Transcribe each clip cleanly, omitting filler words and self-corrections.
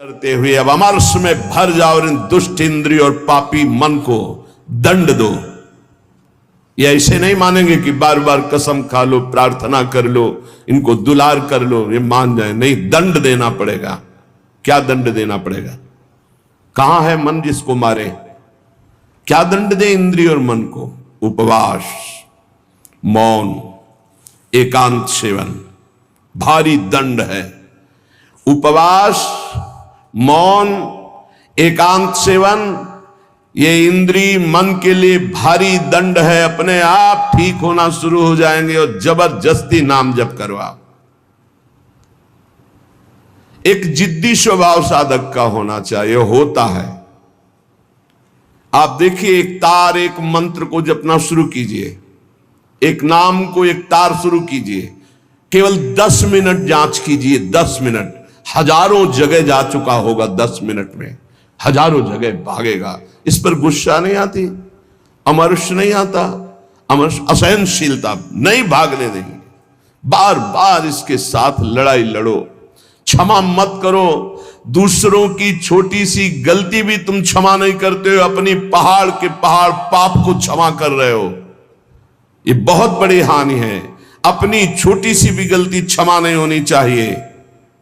करते हुए अब अमरस में भर जाओ और इन दुष्ट इंद्रिय और पापी मन को दंड दो। ये ऐसे नहीं मानेंगे कि बार बार कसम खा लो, प्रार्थना कर लो, इनको दुलार कर लो, ये मान जाए। नहीं, दंड देना पड़ेगा। क्या दंड देना पड़ेगा? कहां है मन जिसको मारे? क्या दंड दे इंद्रिय और मन को? उपवास, मौन, एकांत सेवन, भारी दंड है। उपवास, मौन, एकांत सेवन, ये इंद्रिय मन के लिए भारी दंड है। अपने आप ठीक होना शुरू हो जाएंगे और जबरदस्ती नाम जप करवाओ। एक जिद्दी स्वभाव साधक का होना चाहिए, होता है। आप देखिए, एक तार, एक मंत्र को जपना शुरू कीजिए, एक नाम को, एक तार शुरू कीजिए, केवल 10 मिनट जांच कीजिए। 10 मिनट, हजारों जगह जा चुका होगा। 10 मिनट में हजारों जगह भागेगा। इस पर गुस्सा नहीं आती, अमर्ष नहीं आता, अमर्ष असहनशीलता नहीं भागने देंगे। बार बार इसके साथ लड़ाई लड़ो, क्षमा मत करो। दूसरों की छोटी सी गलती भी तुम क्षमा नहीं करते हो, अपनी पहाड़ के पहाड़ पाप को क्षमा कर रहे हो। ये बहुत बड़ी हानि है। अपनी छोटी सी भी गलती क्षमा नहीं होनी चाहिए,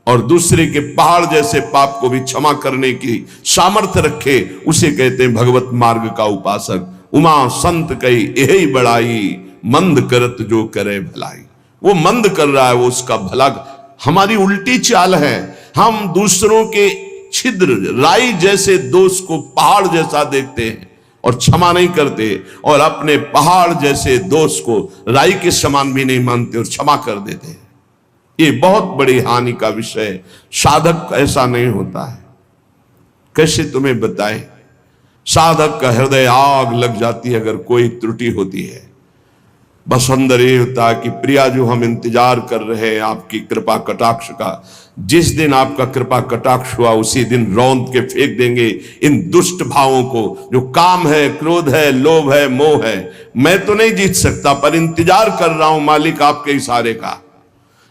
और दूसरे के पहाड़ जैसे पाप को भी क्षमा करने की सामर्थ्य रखे, उसे कहते हैं भगवत मार्ग का उपासक। उमा संत कही यही बड़ाई, मंद करत जो करे भलाई। वो मंद कर रहा है, वो उसका भला। हमारी उल्टी चाल है, हम दूसरों के छिद्र, राई जैसे दोष को पहाड़ जैसा देखते हैं और क्षमा नहीं करते, और अपने पहाड़ जैसे दोष को राई के समान भी नहीं मानते और क्षमा कर देते हैं। ये बहुत बड़ी हानि का विषय। साधक ऐसा नहीं होता है। कैसे तुम्हें बताएं? साधक का हृदय आग लग जाती है अगर कोई त्रुटि होती है। बस अंदर ये होता है कि प्रिया, जो हम इंतजार कर रहे हैं आपकी कृपा कटाक्ष का, जिस दिन आपका कृपा कटाक्ष हुआ उसी दिन रौंद के फेंक देंगे इन दुष्ट भावों को, जो काम है, क्रोध है, लोभ है, मोह है। मैं तो नहीं जीत सकता, पर इंतजार कर रहा हूं मालिक आपके इशारे का।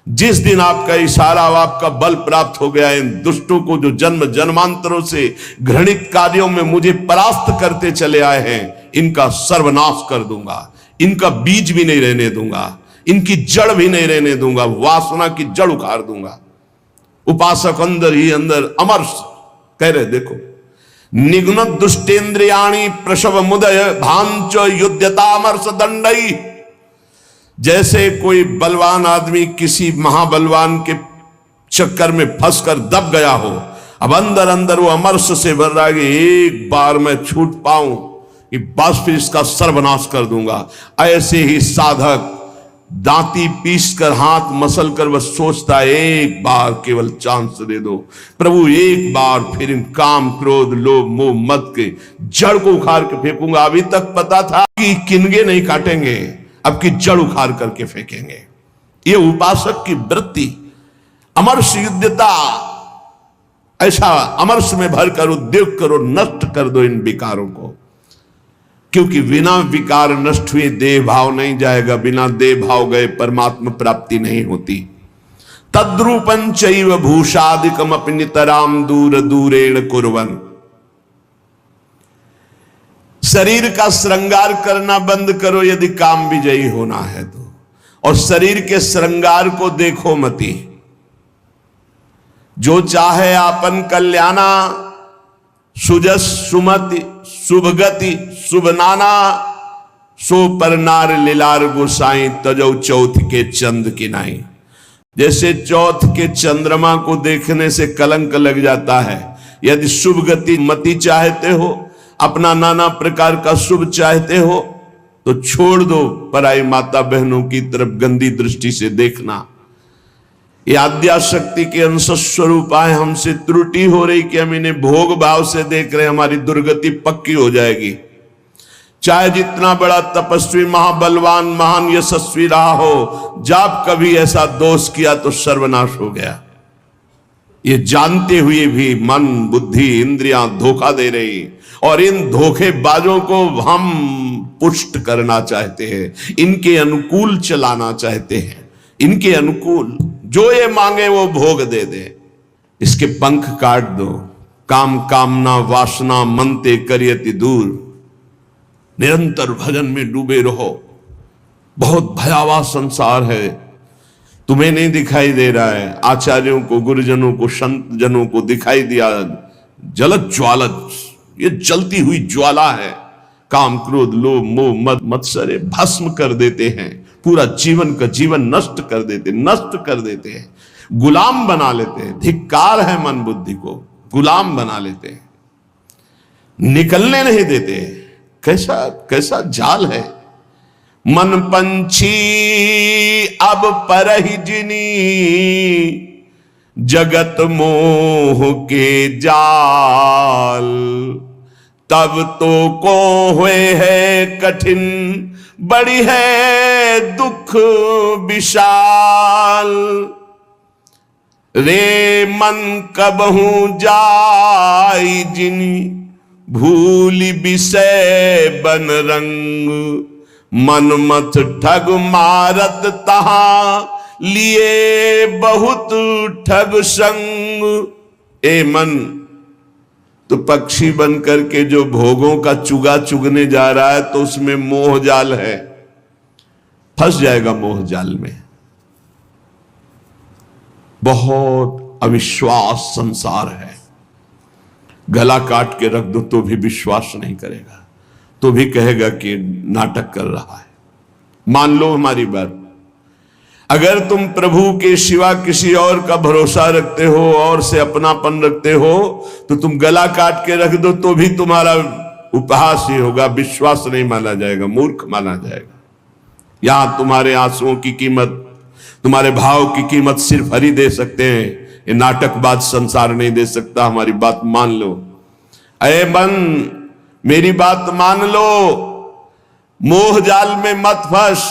जिस दिन आपका इशारा, आपका बल प्राप्त हो गया, इन दुष्टों को जो जन्म जन्मांतरों से घृणित कार्यों में मुझे परास्त करते चले आए हैं, इनका सर्वनाश कर दूंगा। इनका बीज भी नहीं रहने दूंगा, इनकी जड़ भी नहीं रहने दूंगा, वासना की जड़ उखाड़ दूंगा। उपासक अंदर ही अंदर अमर्ष कह रहे, देखो, निघ्न दुष्टेन्द्रियाणी प्रसव मुदय भांच युद्धतामर्ष दंडई। जैसे कोई बलवान आदमी किसी महाबलवान के चक्कर में फंसकर दब गया हो, अब अंदर अंदर वो अमर्ष से भर रहा है कि एक बार मैं छूट पाऊं कि बस फिर इसका सर्वनाश कर दूंगा। ऐसे ही साधक दांती पीस कर, हाथ मसल कर बस सोचता है, एक बार केवल चांस दे दो प्रभु, एक बार फिर इन काम, क्रोध, लोभ, मोह, मद के जड़ को उखाड़ के फेंकूंगा। अभी तक पता था कि किनगे नहीं काटेंगे, अब की जड़ उखाड़ करके फेंकेंगे। ये उपासक की वृत्ति, अमर्ष युद्धता। ऐसा अमर्ष में भरकर उद्योग करो, नष्ट कर दो इन विकारों को, क्योंकि बिना विकार नष्ट हुए देह भाव नहीं जाएगा। बिना देह भाव गए परमात्मा प्राप्ति नहीं होती। तद्रूपं चैव भूषादिकम अपि नितराम दूर दूरेण कुर्वन्। शरीर का श्रृंगार करना बंद करो यदि काम विजयी होना है तो, और शरीर के श्रृंगार को देखो मती। जो चाहे आपन कल्याणा, सुजस सुमति शुभगति शुभ नाना, सो पर नार लीलार गोसाई तजौ चौथ के चंद की नाई। जैसे चौथ के चंद्रमा को देखने से कलंक लग जाता है, यदि शुभ गति मति चाहते हो, अपना नाना प्रकार का शुभ चाहते हो, तो छोड़ दो पराई माता बहनों की तरफ गंदी दृष्टि से देखना। ये आद्याशक्ति के अंश स्वरूप आए, हमसे त्रुटि हो रही कि हम इन्हें भोग भाव से देख रहे, हमारी दुर्गति पक्की हो जाएगी। चाहे जितना बड़ा तपस्वी, महाबलवान, महान यशस्वी रहा हो, जब कभी ऐसा दोष किया तो सर्वनाश हो गया। ये जानते हुए भी मन, बुद्धि, इंद्रियां धोखा दे रही, और इन धोखेबाजों को हम पुष्ट करना चाहते हैं, इनके अनुकूल चलाना चाहते हैं, इनके अनुकूल जो ये मांगे वो भोग दे दे। इसके पंख काट दो। काम कामना वासना मनते करियति दूर। निरंतर भजन में डूबे रहो। बहुत भयावह संसार है, तुम्हें नहीं दिखाई दे रहा है, आचार्यों को, गुरुजनों को, संत जनों को दिखाई दिया। जलत ज्वालत, ये जलती हुई ज्वाला है। काम क्रोध लोभ मोह मद मत्सर भस्म कर देते हैं, पूरा जीवन का जीवन नष्ट कर देते हैं, गुलाम बना लेते हैं। धिक्कार है मन बुद्धि को, गुलाम बना लेते हैं, निकलने नहीं देते। कैसा कैसा जाल है। मन पंछी अब परहि जिनी, जगत मोह के जाल। तब तो को हुए है कठिन, बड़ी है दुख विशाल। रे मन कबहू जाई जिनी, भूली विषय बन रंग। मन मत ठग मारत तहां, लिए बहुत ठग संग। ए मन, तो पक्षी बन करके जो भोगों का चुगा चुगने जा रहा है, तो उसमें मोह जाल है, फंस जाएगा मोह जाल में। बहुत अविश्वास संसार है। गला काट के रख दो तो भी विश्वास नहीं करेगा, तो भी कहेगा कि नाटक कर रहा है। मान लो हमारी बात, अगर तुम प्रभु के सिवा किसी और का भरोसा रखते हो और से अपनापन रखते हो, तो तुम गला काट के रख दो तो भी तुम्हारा उपहास ही होगा, विश्वास नहीं माना जाएगा, मूर्ख माना जाएगा। यहां तुम्हारे आंसुओं की कीमत, तुम्हारे भाव की कीमत सिर्फ हरि दे सकते हैं। ये नाटकबाज संसार नहीं दे सकता। हमारी बात मान लो। अरे मन, मेरी बात मान लो, मोह जाल में मत फंस।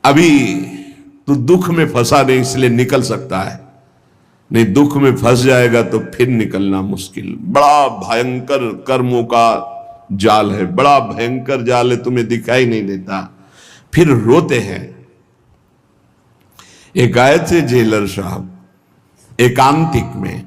अभी तू दुख में फंसा नहीं, इसलिए निकल सकता है, नहीं दुख में फंस जाएगा तो फिर निकलना मुश्किल। बड़ा भयंकर कर्मों का जाल है, बड़ा भयंकर जाल है, तुम्हें दिखाई नहीं देता, फिर रोते हैं। एक आए थे जेलर साहब एकांतिक में,